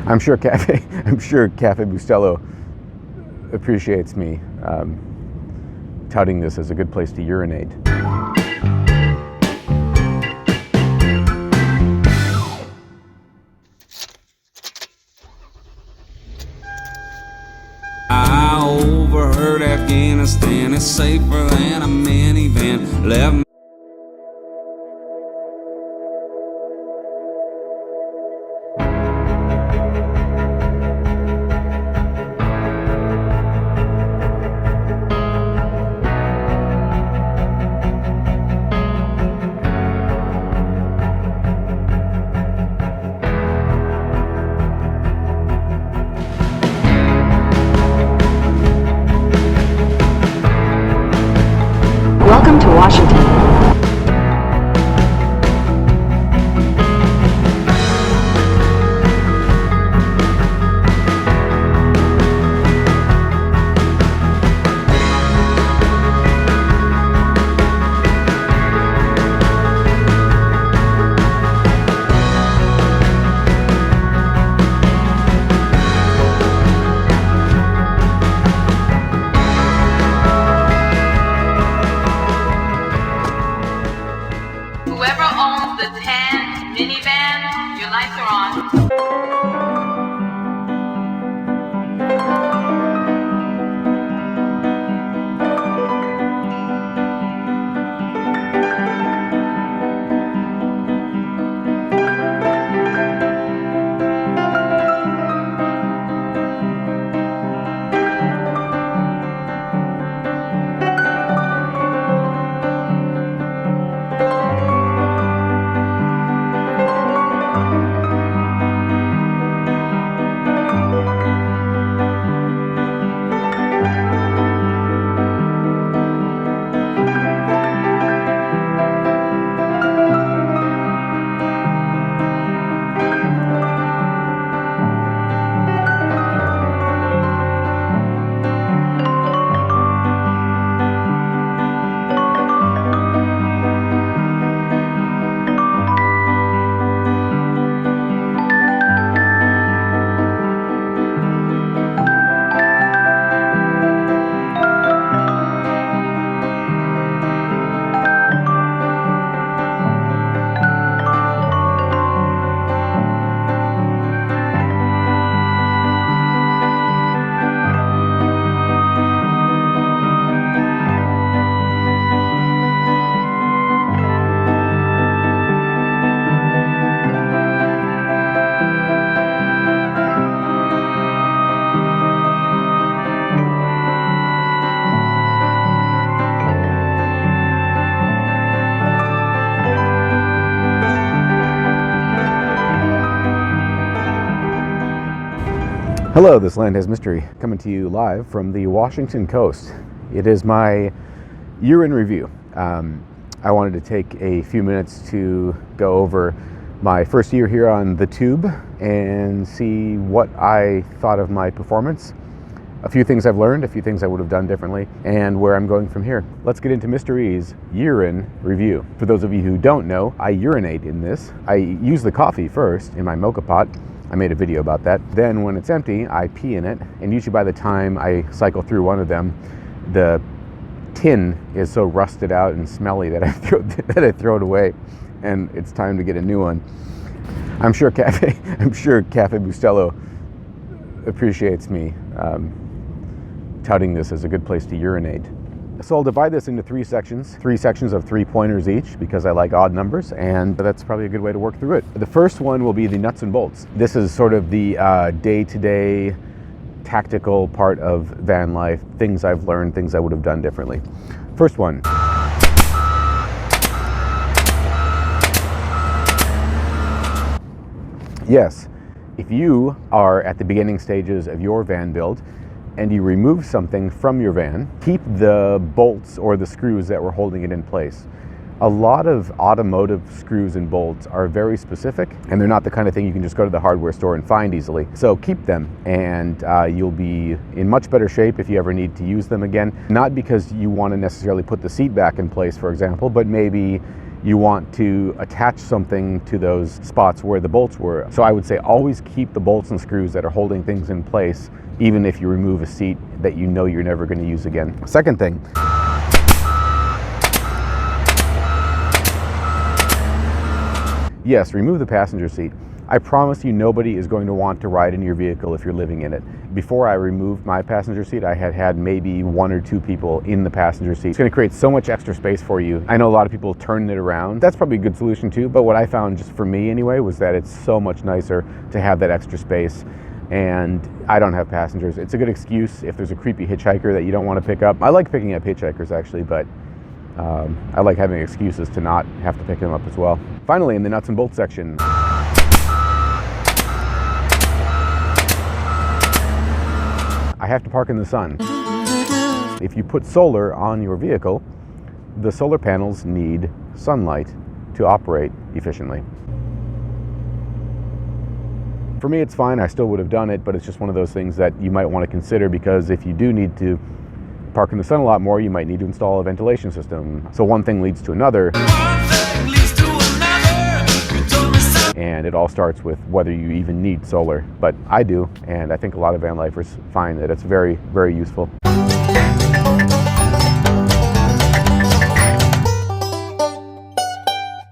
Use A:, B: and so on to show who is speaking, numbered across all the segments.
A: I'm sure Cafe Bustelo appreciates me touting this as a good place to urinate.
B: I overheard Afghanistan is safer than a minivan. Left
C: Welcome to Washington.
D: Whoever owns the 10 minivan, your lights are on.
A: Hello, this Land Has Mystery, coming to you live from the Washington coast. It is my year in review. I wanted to take a few minutes to go over my first year here on the tube and see what I thought of my performance, a few things I've learned, a few things I would have done differently, and where I'm going from here. Let's get into Mr. E's year in review. For those of you who don't know, I urinate in this. I use the coffee first in my mocha pot. I made a video about that. Then when it's empty, I pee in it, and usually by the time I cycle through one of them, the tin is so rusted out and smelly that I throw it away, and it's time to get a new one. I'm sure Cafe Bustelo appreciates me touting this as a good place to urinate. So I'll divide this into three sections of 3 pointers each, because I like odd numbers, and that's probably a good way to work through it. The first one will be the nuts and bolts. This is sort of the day-to-day tactical part of van life, things I've learned, things I would have done differently. First one. Yes, if you are at the beginning stages of your van build, and you remove something from your van, keep the bolts or the screws that were holding it in place. A lot of automotive screws and bolts are very specific, and they're not the kind of thing you can just go to the hardware store and find easily. So keep them, and you'll be in much better shape if you ever need to use them again. Not because you want to necessarily put the seat back in place, for example, but maybe you want to attach something to those spots where the bolts were. So I would say always keep the bolts and screws that are holding things in place, even if you remove a seat that you know you're never going to use again. Second thing, yes, remove the passenger seat. I promise you nobody is going to want to ride in your vehicle if you're living in it. Before I removed my passenger seat, I had maybe 1 or 2 people in the passenger seat. It's going to create so much extra space for you. I know a lot of people turn it around. That's probably a good solution too, but what I found, just for me anyway, was that it's so much nicer to have that extra space. And I don't have passengers. It's a good excuse if there's a creepy hitchhiker that you don't want to pick up. I like picking up hitchhikers actually, but I like having excuses to not have to pick them up as well. Finally, in the nuts and bolts section, I have to park in the sun. If you put solar on your vehicle, the solar panels need sunlight to operate efficiently. For me, it's fine. I still would have done it, but it's just one of those things that you might want to consider, because if you do need to park in the sun a lot more, you might need to install a ventilation system. So one thing leads to another. And it all starts with whether you even need solar. But I do, and I think a lot of van lifers find that it's very, very useful.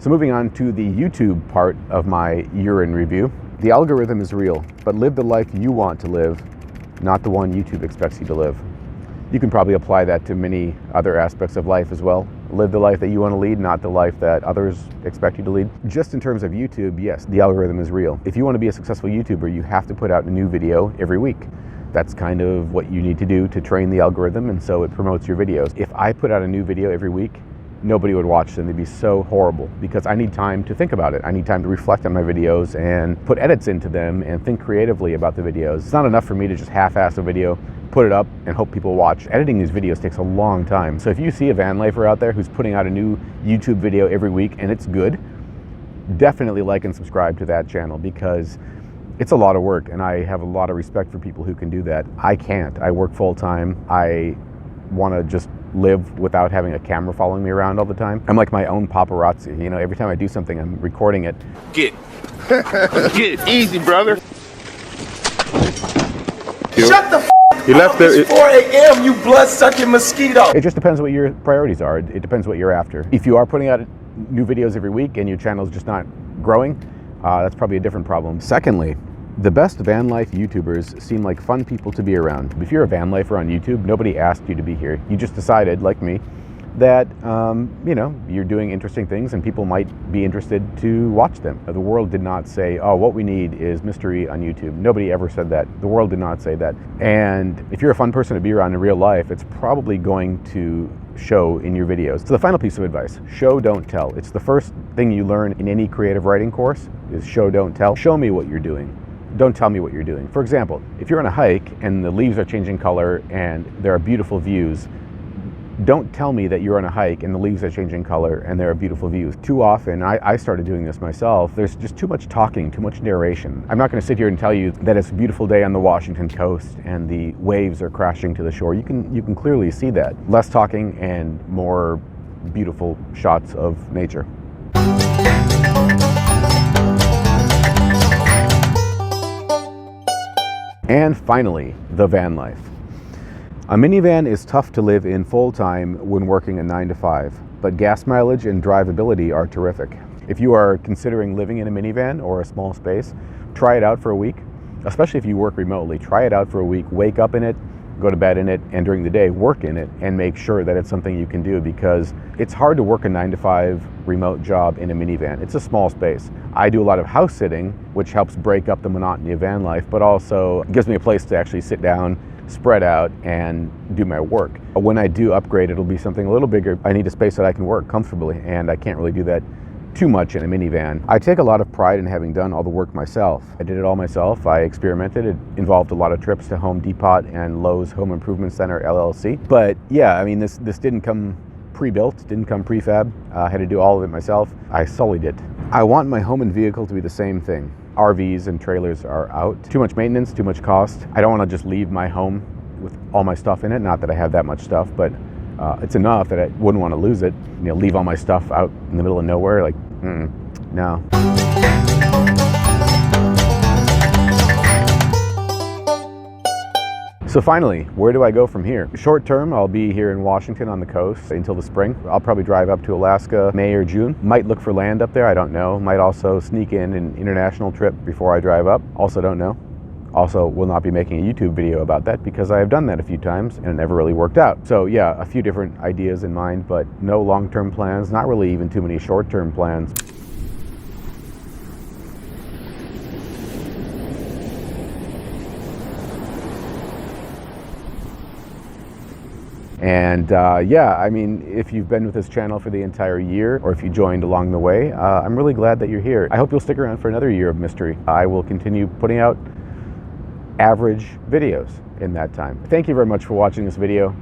A: So moving on to the YouTube part of my year in review. The algorithm is real, but live the life you want to live, not the one YouTube expects you to live. You can probably apply that to many other aspects of life as well. Live the life that you want to lead, not the life that others expect you to lead. Just in terms of YouTube, yes, the algorithm is real. If you want to be a successful YouTuber, you have to put out a new video every week. That's kind of what you need to do to train the algorithm, and so it promotes your videos. If I put out a new video every week, nobody would watch them. They'd be so horrible, because I need time to think about it. I need time to reflect on my videos and put edits into them and think creatively about the videos. It's not enough for me to just half-ass a video, put it up, and hope people watch. Editing these videos takes a long time. So if you see a van lifer out there who's putting out a new YouTube video every week and it's good, definitely like and subscribe to that channel, because it's a lot of work, and I have a lot of respect for people who can do that. I can't. I work full-time. I want to just live without having a camera following me around all the time. I'm like my own paparazzi. You know, every time I do something, I'm recording it.
E: Get easy, brother.
F: Shut the f***
E: You left
F: up. It's 4 a.m., you blood-sucking mosquito.
A: It just depends what your priorities are. It depends what you're after. If you are putting out new videos every week and your channel is just not growing, that's probably a different problem. Secondly, the best van life YouTubers seem like fun people to be around. If you're a van lifer on YouTube, nobody asked you to be here. You just decided, like me, that you know, you're doing interesting things and people might be interested to watch them. The world did not say, oh, what we need is Mystery on YouTube. Nobody ever said that. The world did not say that. And if you're a fun person to be around in real life, it's probably going to show in your videos. So the final piece of advice, show, don't tell. It's the first thing you learn in any creative writing course, is show, don't tell. Show me what you're doing. Don't tell me what you're doing. For example, if you're on a hike and the leaves are changing color and there are beautiful views, don't tell me that you're on a hike and the leaves are changing color and there are beautiful views. Too often, I started doing this myself, there's just too much talking, too much narration. I'm not going to sit here and tell you that it's a beautiful day on the Washington coast and the waves are crashing to the shore. You can clearly see that. Less talking and more beautiful shots of nature. And finally, the van life. A minivan is tough to live in full-time when working a 9-to-5, but gas mileage and drivability are terrific. If you are considering living in a minivan or a small space, try it out for a week, especially if you work remotely. Try it out for a week, wake up in it, go to bed in it, and during the day, work in it, and make sure that it's something you can do, because it's hard to work a 9-to-5 remote job in a minivan. It's a small space. I do a lot of house sitting, which helps break up the monotony of van life, but also gives me a place to actually sit down, spread out, and do my work. When I do upgrade, it'll be something a little bigger. I need a space that I can work comfortably, and I can't really do that too much in a minivan. I take a lot of pride in having done all the work myself. I did it all myself. I experimented. It involved a lot of trips to Home Depot and Lowe's Home Improvement Center, LLC. But yeah, I mean, this didn't come pre-built, didn't come prefab. I had to do all of it myself. I sullied it. I want my home and vehicle to be the same thing. RVs and trailers are out. Too much maintenance, too much cost. I don't want to just leave my home with all my stuff in it. Not that I have that much stuff, but It's enough that I wouldn't want to lose it. You know, leave all my stuff out in the middle of nowhere. Like, no. So finally, where do I go from here? Short term, I'll be here in Washington on the coast until the spring. I'll probably drive up to Alaska May or June. Might look for land up there, I don't know. Might also sneak in an international trip before I drive up. Also don't know. Also will not be making a YouTube video about that because I have done that a few times and it never really worked out. So yeah, a few different ideas in mind, but no long-term plans, not really even too many short-term plans. And yeah, I mean, if you've been with this channel for the entire year, or if you joined along the way, I'm really glad that you're here. I hope you'll stick around for another year of mystery. I will continue putting out average videos in that time. Thank you very much for watching this video.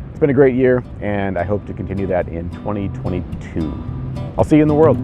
A: It's been a great year, and I hope to continue that in 2022. I'll see you in the world.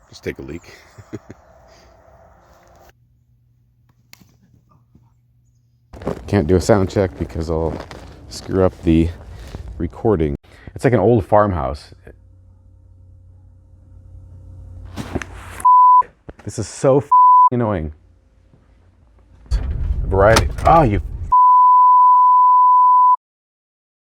A: Just take a leak. Can't do a sound check because I'll screw up the recording. It's like an old farmhouse. This is so annoying. Variety. Oh, you